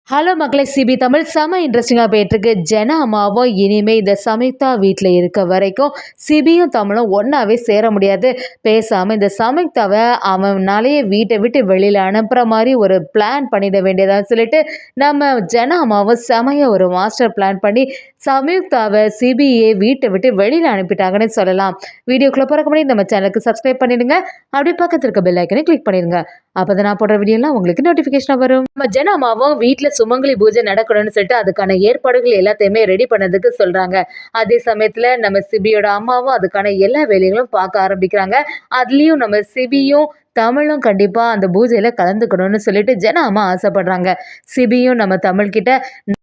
Hello மக்களே, CP Tamil செம இன்ட்ரெஸ்டிங்காக போயிட்டுருக்கு. ஜெனா அம்மாவும் இனிமேல் இந்த சமிக்தா வீட்டில் இருக்க வரைக்கும் சிபியும் தமிழும் ஒன்றாவே சேர முடியாது. பேசாமல் இந்த சமிக்தாவை அவனாலேயே வீட்டை விட்டு வெளியில் அனுப்புகிற மாதிரி ஒரு பிளான் பண்ணிட வேண்டியதான்னு சொல்லிட்டு நம்ம ஜெனா அம்மாவும் செமையாக ஒரு மாஸ்டர் பிளான் பண்ணி சம்யுக்தாவை சிபிஏ வீட்டை விட்டு வெளியில் அனுப்பிட்டாங்கன்னு சொல்லலாம். வீடியோக்குள்ளே போகிறக்கு முன்னாடி நம்ம சேனலுக்கு சப்ஸ்கிரைப் பண்ணிடுங்க. அப்படி பக்கத்தில் இருக்க பெல் ஐக்கனை கிளிக் பண்ணிடுங்க. அப்போ தான் நான் போடுற வீடியோலாம் உங்களுக்கு நோட்டிஃபிகேஷனாக வரும். நம்ம ஜெனா அம்மாவும் வீட்டில் சுமங்கலி பூஜை நடக்கணும்னு சொல்லிட்டு அதுக்கான ஏற்பாடுகள் எல்லாத்தையுமே ரெடி பண்ணதுக்கு சொல்றாங்க. அதே சமயத்துல நம்ம சிபியோட அம்மாவும் அதுக்கான எல்லா வேலைகளும் பார்க்க ஆரம்பிக்கிறாங்க. அதுலயும் நம்ம சிபியும் தமிழும் கண்டிப்பா அந்த பூஜையில கலந்துக்கணும்னு சொல்லிட்டு ஜெனா அம்மா ஆசைப்படுறாங்க. சிபியும் நம்ம தமிழ் கிட்ட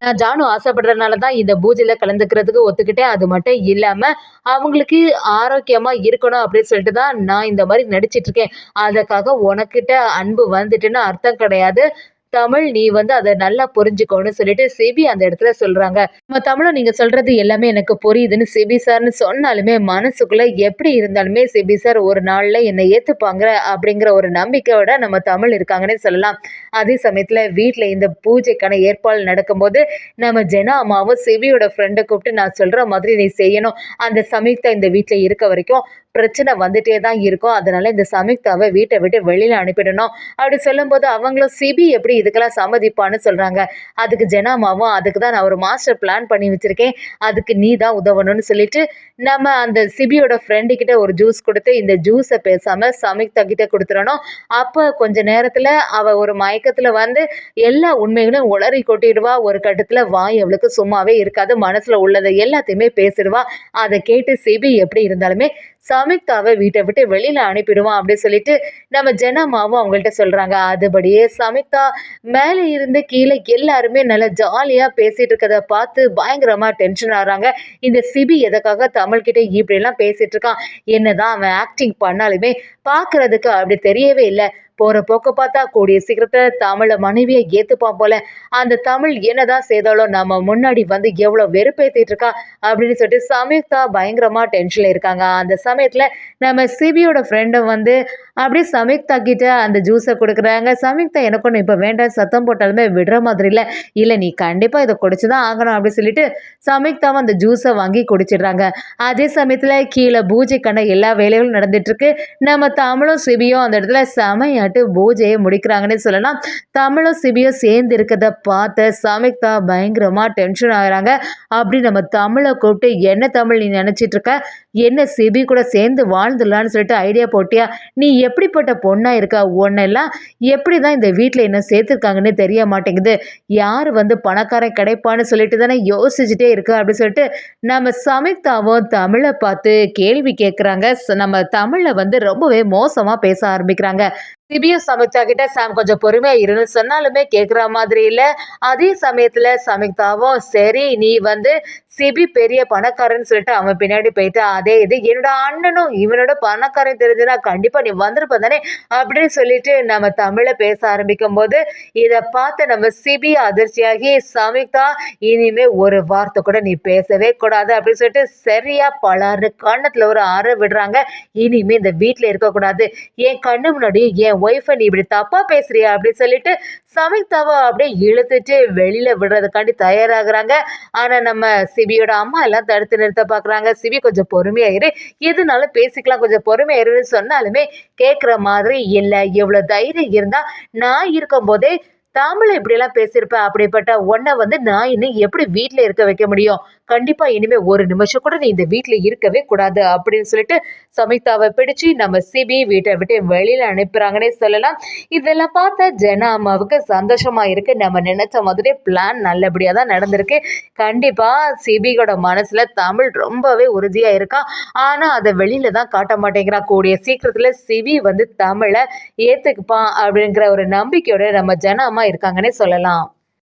நான் ஜானு ஆசைப்படுறதுனால தான் இந்த பூஜையில கலந்துக்கிறதுக்கு ஒத்துக்கிட்டேன். அது மட்டும் இல்லாம அவங்களுக்கு ஆரோக்கியமா இருக்கணும் அப்படின்னு சொல்லிட்டு தான் நான் இந்த மாதிரி நடிச்சிட்டு இருக்கேன். அதுக்காக உனக்கிட்ட அன்பு வந்துட்டுன்னு அர்த்தம் கிடையாது. தமிழ் நீ வந்து அதை நல்லா புரிஞ்சுக்கோன்னு சொல்லிட்டு சிபி அந்த இடத்துல சொல்றாங்க. நம்ம தமிழும் நீங்க சொல்றது எல்லாமே எனக்கு புரியுதுன்னு சிபி சார்னு சொன்னாலுமே மனசுக்குள்ள எப்படி இருந்தாலுமே சிபி சார் ஒரு நாள்ல என்னை ஏத்துப்பாங்க அப்படிங்கிற ஒரு நம்பிக்கையோட நம்ம தமிழ் இருக்காங்கன்னே சொல்லலாம். அதே சமயத்துல வீட்டுல இந்த பூஜைக்கான ஏற்பாடு நடக்கும்போது நம்ம ஜெனா அம்மாவும் சிபியோட ஃப்ரெண்டை கூப்பிட்டு நான் சொல்ற மாதிரி நீ செய்யணும். அந்த சமயத்தை இந்த வீட்டுல இருக்க வரைக்கும் பிரச்சனை வந்துட்டே தான் இருக்கும். அதனால இந்த சம்யுக்தாவை வீட்டை விட்டு வெளியில அனுப்பிடணும் அப்படி சொல்லும்போது அவங்களும் சிபி எப்படி இதுக்கெல்லாம் சம்மதிப்பான்னு சொல்றாங்க. அதுக்கு ஜெனாமாவும் அதுக்கு தான் நான் ஒரு மாஸ்டர் பிளான் பண்ணி வச்சிருக்கேன், அதுக்கு நீ தான் உதவணும்னு சொல்லிட்டு நம்ம அந்த சிபியோட ஃப்ரெண்டு கிட்ட ஒரு ஜூஸ் கொடுத்து இந்த ஜூஸை பேசாம சம்யுக்தா கிட்ட கொடுத்துடணும். அப்போ கொஞ்ச நேரத்துல அவ ஒரு மயக்கத்துல வந்து எல்லா உண்மைகளும் உளறி கொட்டிடுவா. ஒரு கட்டத்துல வாய் அவளுக்கு சும்மாவே இருக்காது, மனசுல உள்ளதை எல்லாத்தையுமே பேசிடுவா. அதை கேட்டு சிபி எப்படி இருந்தாலுமே சம்யுக்தாவை வீட்டை விட்டு வெளியில அனுப்பிடுவான் அப்படின்னு சொல்லிட்டு நம்ம ஜெனாமாவும் அவங்கள்ட்ட சொல்றாங்க. அதுபடியே சம்யுக்தா மேலே இருந்து கீழே எல்லாருமே நல்லா ஜாலியா பேசிட்டு இருக்கதை பார்த்து பயங்கரமா டென்ஷன் ஆறாங்க. இந்த சிபி எதுக்காக தமிழ்கிட்ட இப்படி எல்லாம் பேசிட்டு இருக்கான், என்னதான் அவன் ஆக்டிங் பண்ணாலுமே பாக்குறதுக்கு அப்படி தெரியவே இல்லை. போற போக்க பார்த்தா கூடிய சீக்கிரத்துல தமிழ மனைவியை ஏத்துப்பான் போல. அந்த தமிழ் என்னதான் செய்தாலும் நம்ம முன்னாடி வந்து எவ்வளவு வெறுப்பேத்திட்டு இருக்கா அப்படின்னு சொல்லிட்டு சம்யுக்தா பயங்கரமா டென்ஷன்ல இருக்காங்க. அந்த சமயத்துல நம்ம சிபியோட ஃப்ரெண்டும் வந்து அப்படியே சம்யுக்தா கிட்ட அந்த ஜூஸை கொடுக்குறாங்க. சம்யுக்தா எனக்கு ஒன்று இப்போ வேண்டாம் சத்தம் போட்டாலுமே விடுற மாதிரி இல்லை, இல்லை நீ கண்டிப்பா இதை குடிச்சுதான் ஆகணும் அப்படின்னு சொல்லிட்டு சம்யுக்தாவும் அந்த ஜூஸை வாங்கி குடிச்சிடுறாங்க. அதே சமயத்துல கீழே பூஜைக்கான எல்லா வேலைகளும் நடந்துட்டு இருக்கு. நம்ம தமிழும் சிபியும் அந்த இடத்துல செமையாட்டு பூஜையை முடிக்கிறாங்கன்னு சொல்லலாம். தமிழும் சிபியும் சேர்ந்து இருக்கிறத பார்த்த சம்யுக்தா பயங்கரமா டென்ஷன் ஆகுறாங்க. அப்படி நம்ம தமிழை கூப்பிட்டு என்ன தமிழ் நீ நினைச்சிட்டு இருக்க, என்ன சிபி கூட சேர்ந்து வாழ்ந்துடலான்னு சொல்லிட்டு ஐடியா போட்டியா, நீ எப்படிப்பட்ட பொண்ணா இருக்கா, உன்னெல்லாம் எப்படிதான் இந்த வீட்டில் என்ன சேர்த்துருக்காங்கன்னு தெரிய மாட்டேங்குது, யார் வந்து பணக்காரன் கிடைப்பான்னு சொல்லிட்டு தானே யோசிச்சுட்டே இருக்கு அப்படின்னு சொல்லிட்டு நம்ம சம்யுக்தாவும் தமிழை பார்த்து கேள்வி கேட்குறாங்க. நம்ம தமிழை வந்து ரொம்பவே மோசமா பேச ஆரம்பிக்கிறாங்க. சிபியும் சம்யுக்தா கிட்ட சாம் கொஞ்சம் பொறுமையா இருன்னு சொன்னாலுமே கேட்குற மாதிரி இல்லை. அதே சமயத்துல சம்யுக்தாவும் சரி நீ வந்து சிபி பெரிய பணக்காரன்னு சொல்லிட்டு அவன் பின்னாடி போயிட்டு அதே இது என்னோட அண்ணனும் இவனோட பணக்காரன் தெரிஞ்சுன்னா கண்டிப்பா நீ வந்திருப்ப தானே அப்படின்னு சொல்லிட்டு நம்ம தமிழை பேச ஆரம்பிக்கும் போது இதை பார்த்து நம்ம சிபி அதிர்ச்சியாகி சம்யுக்தா இனிமே ஒரு வார்த்தை கூட நீ பேசவே கூடாது அப்படின்னு சொல்லிட்டு சரியா பலாறு கண்ணத்துல ஒரு அறை விடுறாங்க. இனிமே இந்த வீட்டுல இருக்கக்கூடாது, என் கண்ணு முன்னாடி என் ஒய்ஃபை நீ இப்படி தப்பா பேசுறியா அப்படின்னு சொல்லிட்டு சம்யுக்தாவை அப்படியே இழுத்துட்டு வெளியில விடுறதுக்காண்டி தயாராகிறாங்க. ஆனா நம்ம சிபியோட அம்மா எல்லாம் தடுத்து நிறுத்த பாக்குறாங்க. சிபி கொஞ்சம் பொறுமையா இரு, எதுனாலும் பேசிக்கலாம், கொஞ்சம் பொறுமையா இருன்னு சொன்னாலுமே கேட்குற மாதிரி இல்லை. எவ்வளவு தைரியம் இருந்தா நான் இருக்கும் போதே தமிழ் இப்படியெல்லாம் பேசியிருப்பேன், அப்படிப்பட்ட ஒன்றை வந்து நான் இன்னும் எப்படி வீட்டில் இருக்க வைக்க முடியும், கண்டிப்பா இனிமே ஒரு நிமிஷம் கூட நீ இந்த வீட்டுல இருக்கவே கூடாது அப்படின்னு சொல்லிட்டு சம்யுக்தாவை பிடிச்சு நம்ம சிபி வீட்டை விட்டு வெளியில அனுப்புறாங்கன்னே சொல்லலாம். இதெல்லாம் பார்த்த ஜெனா அம்மாவுக்கு சந்தோஷமா இருக்கு. நம்ம நினைச்ச மாதிரி பிளான் நல்லபடியா தான் நடந்திருக்கு. கண்டிப்பா சிபியோட மனசுல தமிழ் ரொம்பவே உறுதியா இருக்கா. ஆனா அதை வெளியில தான் காட்ட மாட்டேங்கிறான். கூடிய சீக்கிரத்துல சிபி வந்து தமிழை ஏத்துக்குப்பான் அப்படிங்கிற ஒரு நம்பிக்கையோட நம்ம ஜெனா அம்மா இருக்காங்கன்னே சொல்லலாம்.